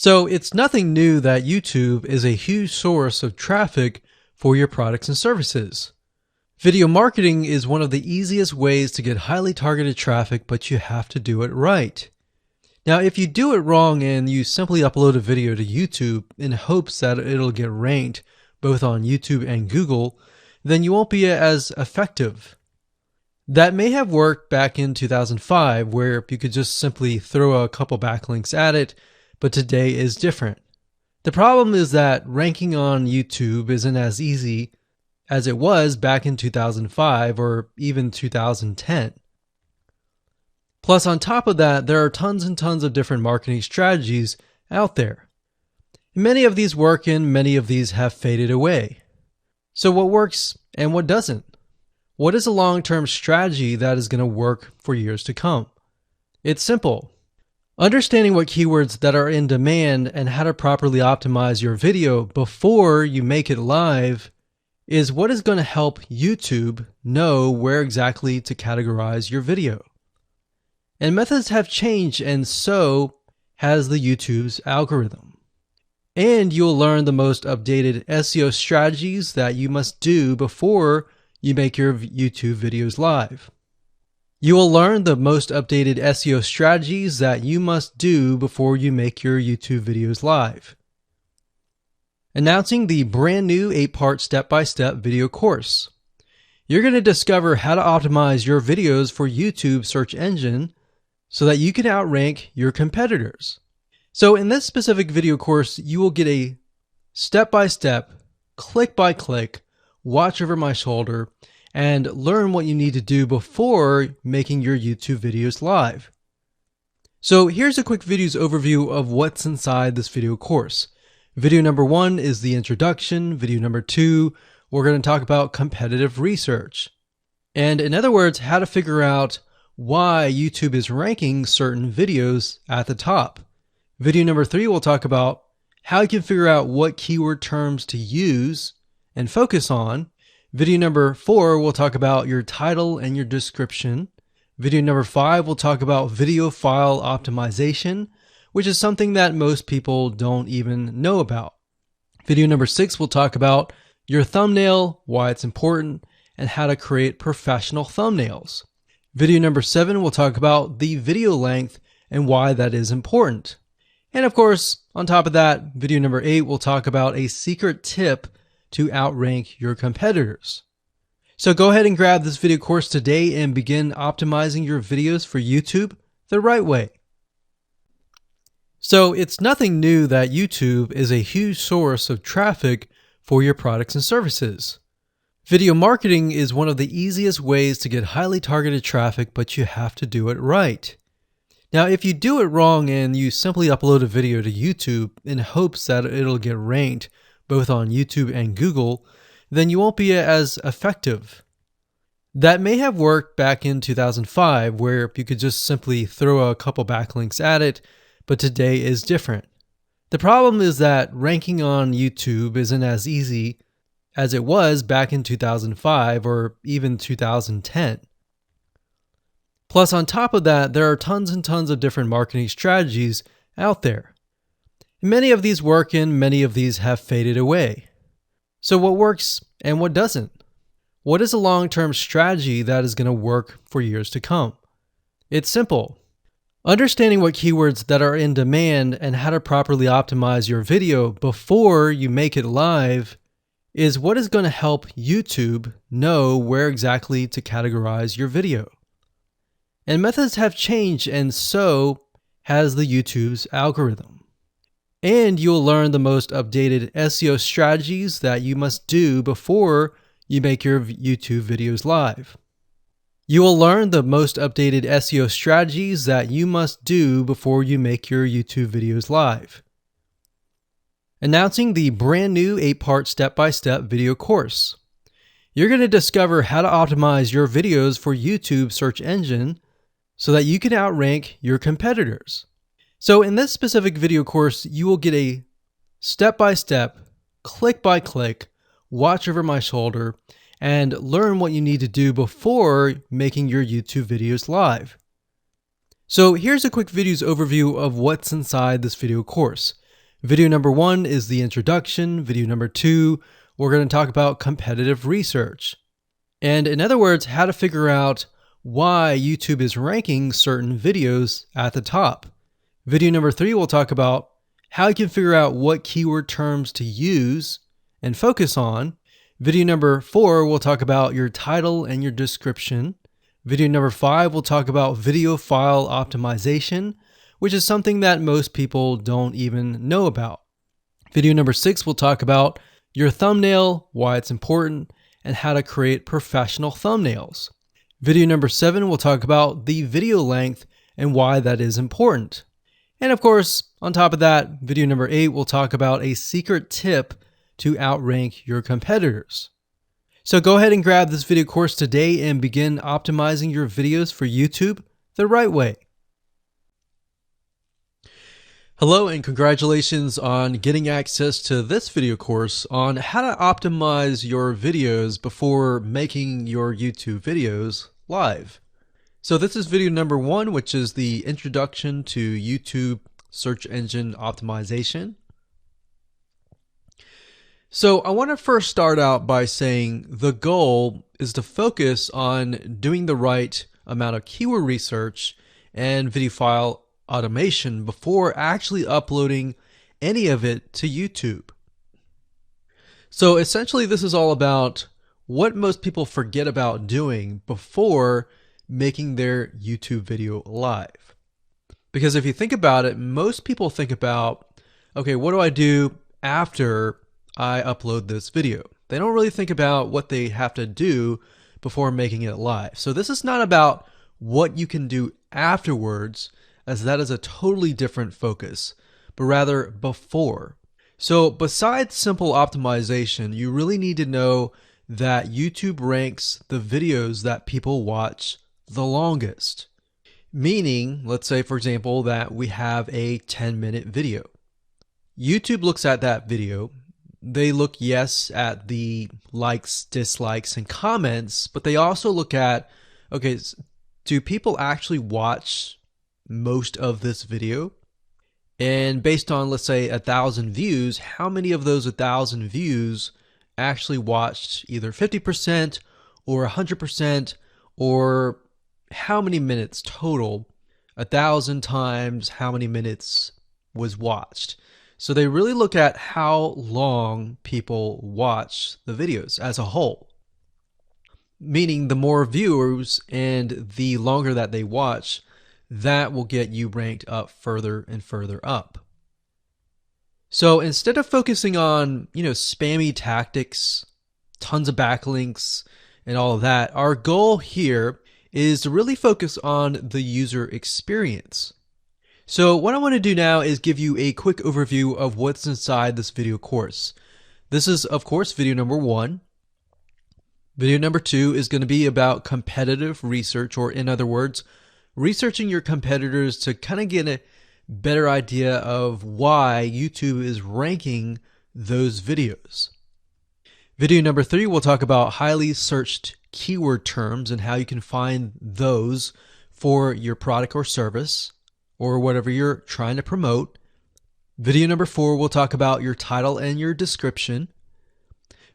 So it's nothing new that YouTube is a huge source of traffic for your products and services. Video marketing is one of the easiest ways to get highly targeted traffic, but you have to do it right. Now, if you do it wrong and you simply upload a video to YouTube in hopes that it'll get ranked both on YouTube and Google, then you won't be as effective. That may have worked back in 2005, where you could just simply throw a couple backlinks at it, but today is different. The problem is that ranking on YouTube isn't as easy as it was back in 2005 or even 2010. Plus, on top of that, there are tons and tons of different marketing strategies out there. Many of these work and many of these have faded away. So what works and what doesn't? What is a long-term strategy that is going to work for years to come? It's simple. Understanding what keywords that are in demand and how to properly optimize your video before you make it live is what is going to help YouTube know where exactly to categorize your video. And methods have changed, and so has the YouTube's algorithm. And you'll learn the most updated SEO strategies that you must do before you make your YouTube videos live. You will learn the most updated SEO strategies that you must do before you make your YouTube videos live. Announcing the brand new 8-part step-by-step video course. You're going to discover how to optimize your videos for YouTube search engine so that you can outrank your competitors. So in this specific video course, you will get a step-by-step, click-by-click, watch over my shoulder, and learn what you need to do before making your YouTube videos live. So here's a quick video's overview of what's inside this video course. Video number 1 is the introduction. Video number 2, we're going to talk about competitive research. And in other words, how to figure out why YouTube is ranking certain videos at the top. Video number 3, we'll talk about how you can figure out what keyword terms to use and focus on. Video number 4, we'll talk about your title and your description. Video number 5, we'll talk about video file optimization, which is something that most people don't even know about. Video number 6, we'll talk about your thumbnail, why it's important, and how to create professional thumbnails. Video number 7, we'll talk about the video length and why that is important. And of course, on top of that, video number 8, we'll talk about a secret tip to outrank your competitors. So go ahead and grab this video course today and begin optimizing your videos for YouTube the right way. So it's nothing new that YouTube is a huge source of traffic for your products and services. Video marketing is one of the easiest ways to get highly targeted traffic, but you have to do it right. Now, if you do it wrong and you simply upload a video to YouTube in hopes that it'll get ranked both on YouTube and Google, then you won't be as effective. That may have worked back in 2005, where you could just simply throw a couple backlinks at it, but today is different. The problem is that ranking on YouTube isn't as easy as it was back in 2005 or even 2010. Plus, on top of that, there are tons and tons of different marketing strategies out there. Many of these work and many of these have faded away. So what works and what doesn't? What is a long-term strategy that is going to work for years to come? It's simple. Understanding what keywords that are in demand and how to properly optimize your video before you make it live is what is going to help YouTube know where exactly to categorize your video. And methods have changed, and so has the YouTube's algorithm. And you'll learn the most updated SEO strategies that you must do before you make your YouTube videos live. You will learn the most updated SEO strategies that you must do before you make your YouTube videos live. Announcing the brand new 8-part step-by-step video course. You're going to discover how to optimize your videos for YouTube search engine so that you can outrank your competitors. So in this specific video course, you will get a step-by-step, click-by-click, watch over my shoulder, and learn what you need to do before making your YouTube videos live. So here's a quick video's overview of what's inside this video course. Video number 1 is the introduction. Video number 2, we're going to talk about competitive research. And in other words, how to figure out why YouTube is ranking certain videos at the top. Video number 3, we'll talk about how you can figure out what keyword terms to use and focus on. Video number 4, we'll talk about your title and your description. Video number 5, we'll talk about video file optimization, which is something that most people don't even know about. Video number 6, we'll talk about your thumbnail, why it's important, and how to create professional thumbnails. Video number 7, we'll talk about the video length and why that is important. And of course, on top of that, video number 8, we'll talk about a secret tip to outrank your competitors. So go ahead and grab this video course today and begin optimizing your videos for YouTube the right way. Hello and congratulations on getting access to this video course on how to optimize your videos before making your YouTube videos live. So this is video number 1, which is the introduction to YouTube search engine optimization. So I want to first start out by saying the goal is to focus on doing the right amount of keyword research and video file automation before actually uploading any of it to YouTube. So essentially this is all about what most people forget about doing before making their YouTube video live. Because if you think about it, most people think about, okay, what do I do after I upload this video? They don't really think about what they have to do before making it live. So this is not about what you can do afterwards, as that is a totally different focus, but rather before. So besides simple optimization, you really need to know that YouTube ranks the videos that people watch the longest. Meaning, let's say for example that we have a 10-minute video. YouTube looks at that video. They look, yes, at the likes, dislikes, and comments, but they also look at, okay, do people actually watch most of this video? And based on, let's say, 1,000 views, how many of those 1,000 views actually watched either 50% or 100%, or how many minutes total? 1,000 times how many minutes was watched. So they really look at how long people watch the videos as a whole. Meaning the more viewers and the longer that they watch, that will get you ranked up further and further up. So instead of focusing on, spammy tactics, tons of backlinks, and all of that, our goal here is to really focus on the user experience. So what I want to do now is give you a quick overview of what's inside this video course. This is, of course, video number 1. Video number 2 is going to be about competitive research, or in other words, researching your competitors to kind of get a better idea of why YouTube is ranking those videos. Video number 3, we'll talk about highly searched keyword terms and how you can find those for your product or service or whatever you're trying to promote. Video number 4, we'll talk about your title and your description.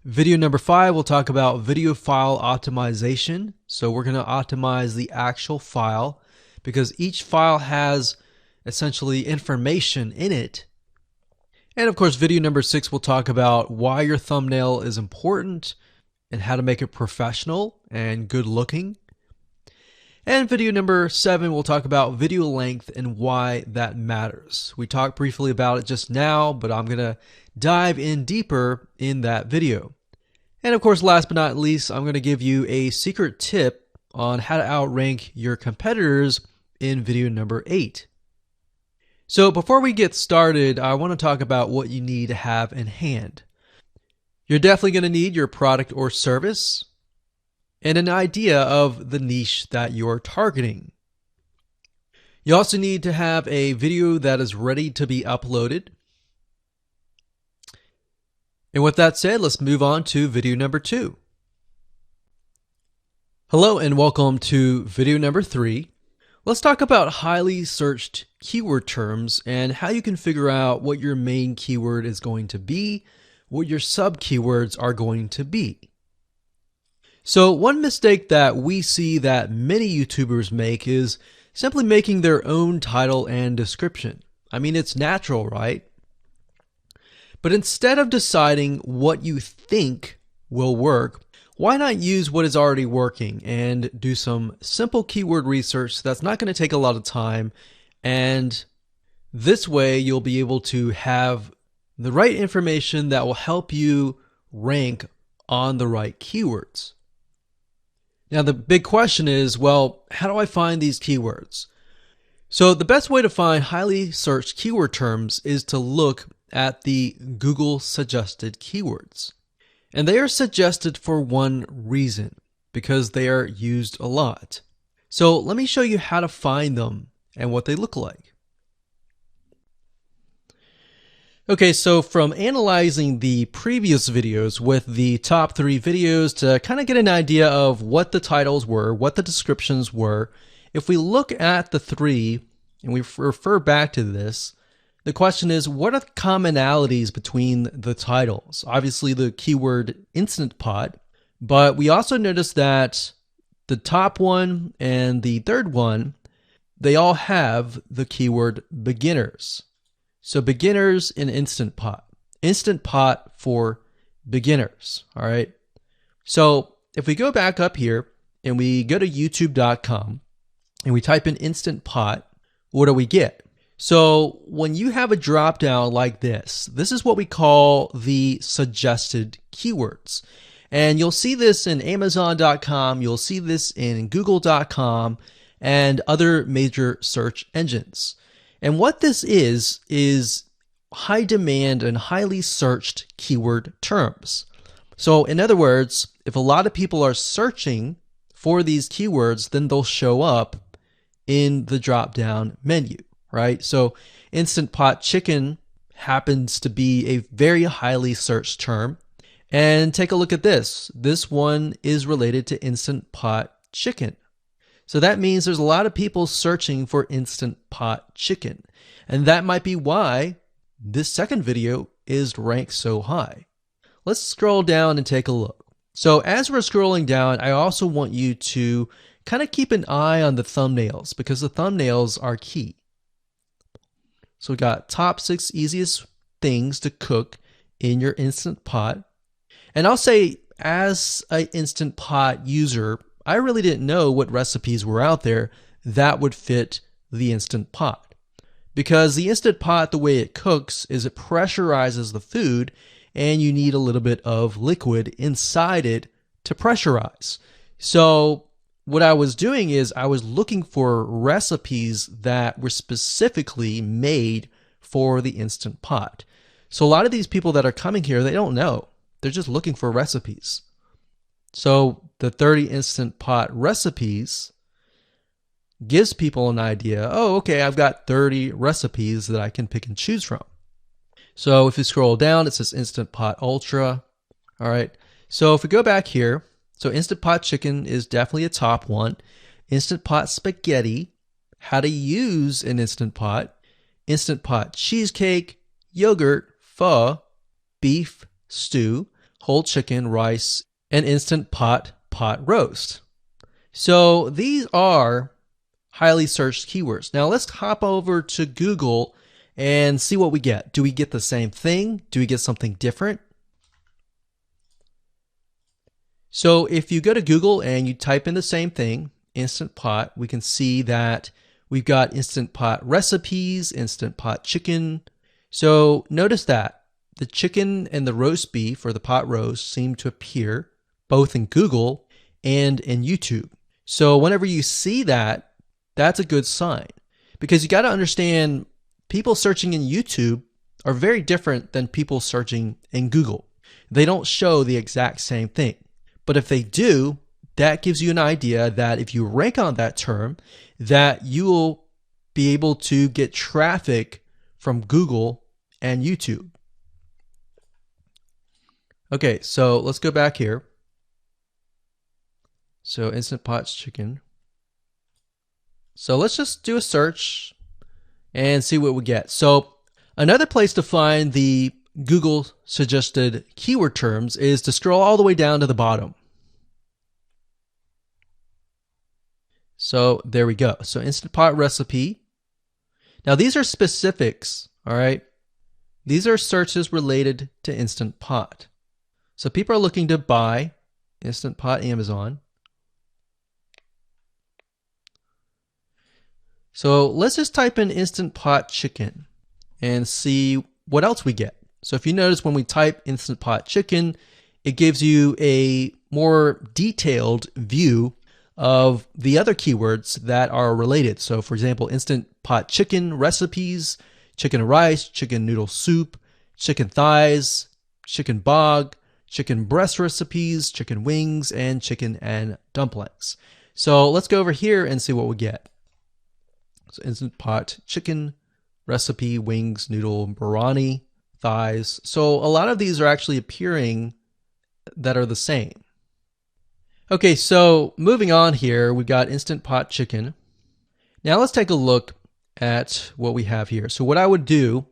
Video number 5, we'll talk about video file optimization. So we're going to optimize the actual file, because each file has essentially information in it. And of course, video number 6 will talk about why your thumbnail is important and how to make it professional and good looking. And video number 7 will talk about video length and why that matters. We talked briefly about it just now, but I'm going to dive in deeper in that video. And of course, last but not least, I'm going to give you a secret tip on how to outrank your competitors in video number 8. So before we get started, I want to talk about what you need to have in hand. You're definitely going to need your product or service and an idea of the niche that you're targeting. You also need to have a video that is ready to be uploaded. And with that said, let's move on to video number 2. Hello and welcome to video number 3. Let's talk about highly searched keyword terms and how you can figure out what your main keyword is going to be, what your sub keywords are going to be. So one mistake that we see that many YouTubers make is simply making their own title and description. I mean, it's natural, right? But instead of deciding what you think will work, why not use what is already working and do some simple keyword research that's not going to take a lot of time, and this way you'll be able to have the right information that will help you rank on the right keywords. Now the big question is, well, how do I find these keywords? So the best way to find highly searched keyword terms is to look at the Google suggested keywords. And they are suggested for one reason, because they are used a lot. So let me show you how to find them and what they look like. Okay, so from analyzing the previous videos with the top 3 videos to kind of get an idea of what the titles were, what the descriptions were, if we look at the 3 and we refer back to this, the question is, what are the commonalities between the titles? Obviously the keyword Instant Pot, but we also notice that the top one and the third one, they all have the keyword beginners. So beginners in Instant Pot. Instant Pot for beginners, all right? So if we go back up here and we go to youtube.com and we type in Instant Pot, what do we get? So when you have a drop down like this is what we call the suggested keywords. And you'll see this in Amazon.com, you'll see this in Google.com and other major search engines. And what this is high demand and highly searched keyword terms. So in other words, if a lot of people are searching for these keywords, then they'll show up in the drop down menu. Right? So Instant Pot chicken happens to be a very highly searched term. And take a look at this. This one is related to Instant Pot chicken. So that means there's a lot of people searching for Instant Pot chicken. And that might be why this second video is ranked so high. Let's scroll down and take a look. So as we're scrolling down, I also want you to kind of keep an eye on the thumbnails, because the thumbnails are key. So we got top 6 easiest things to cook in your Instant Pot. And I'll say, as an Instant Pot user, I really didn't know what recipes were out there that would fit the Instant Pot. Because the Instant Pot, the way it cooks is it pressurizes the food, and you need a little bit of liquid inside it to pressurize. So what I was doing is I was looking for recipes that were specifically made for the Instant Pot. So a lot of these people that are coming here, they don't know. They're just looking for recipes. So the 30 Instant Pot recipes gives people an idea. Oh, okay, I've got 30 recipes that I can pick and choose from. So if you scroll down, it says Instant Pot Ultra. All right. So if we go back here, so Instant Pot chicken is definitely a top one. Instant Pot spaghetti, how to use an Instant Pot, Instant Pot cheesecake, yogurt, pho, beef stew, whole chicken, rice, and Instant Pot pot roast. So these are highly searched keywords. Now let's hop over to Google and see what we get. Do we get the same thing? Do we get something different? So if you go to Google and you type in the same thing, Instant Pot, we can see that we've got Instant Pot recipes, Instant Pot chicken. So notice that the chicken and the roast beef, or the pot roast, seem to appear both in Google and in YouTube. So whenever you see that, that's a good sign, because you got to understand, people searching in YouTube are very different than people searching in Google. They don't show the exact same thing. But if they do, that gives you an idea that if you rank on that term, that you will be able to get traffic from Google and YouTube. Okay, so let's go back here. So Instant Pot chicken. So let's just do a search and see what we get. So another place to find the Google suggested keyword terms is to scroll all the way down to the bottom. So there we go. So Instant Pot recipe. Now these are specifics, all right? These are searches related to Instant Pot. So people are looking to buy Instant Pot Amazon. So let's just type in Instant Pot chicken and see what else we get. So if you notice when we type Instant Pot chicken, it gives you a more detailed view of the other keywords that are related. So for example, Instant Pot chicken recipes, chicken rice, chicken noodle soup, chicken thighs, chicken bog, chicken breast recipes, chicken wings, and chicken and dumplings. So let's go over here and see what we get. So Instant Pot chicken recipe, wings, noodle, biryani, thighs. So a lot of these are actually appearing that are the same. Okay, so moving on here, we've got Instant Pot chicken. Now let's take a look at what we have here. So what I would do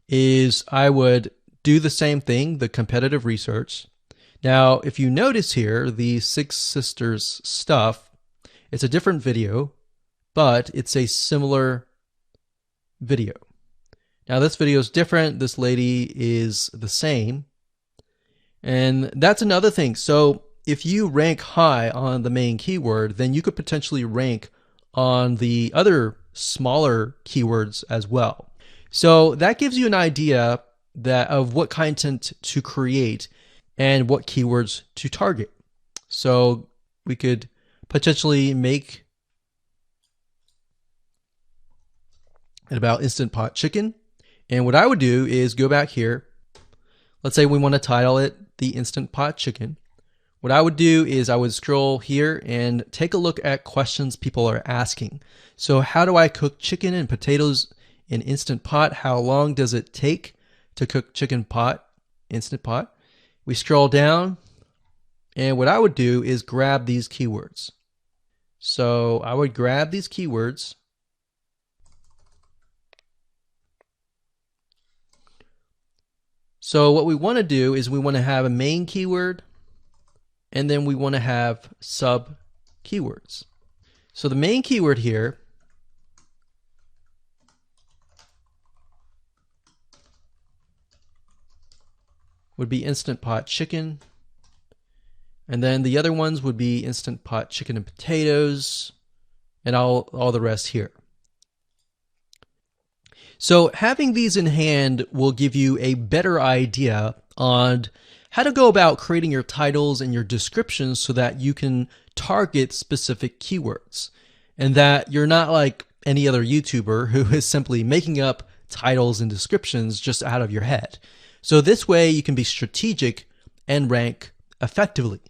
is I would do the same thing, the competitive research. Now, if you notice here, the Six Sisters stuff, it's a different video, but it's a similar video. Now this video is different. This lady is the same. And that's another thing. So if you rank high on the main keyword, then you could potentially rank on the other smaller keywords as well. So that gives you an idea of what content to create and what keywords to target. So we could potentially make it about Instant Pot chicken. And what I would do is go back here. Let's say we want to title it the Instant Pot chicken. What I would do is I would scroll here and take a look at questions people are asking. So how do I cook chicken and potatoes in Instant Pot? How long does it take to cook chicken pot, Instant Pot? We scroll down, and what I would do is grab these keywords. So I would grab these keywords. So what we want to do is we want to have a main keyword, and then we want to have sub keywords. So the main keyword here would be Instant Pot chicken. And then the other ones would be Instant Pot chicken and potatoes, and all the rest here. So having these in hand will give you a better idea on how to go about creating your titles and your descriptions so that you can target specific keywords, and that you're not like any other YouTuber who is simply making up titles and descriptions just out of your head. So this way you can be strategic and rank effectively.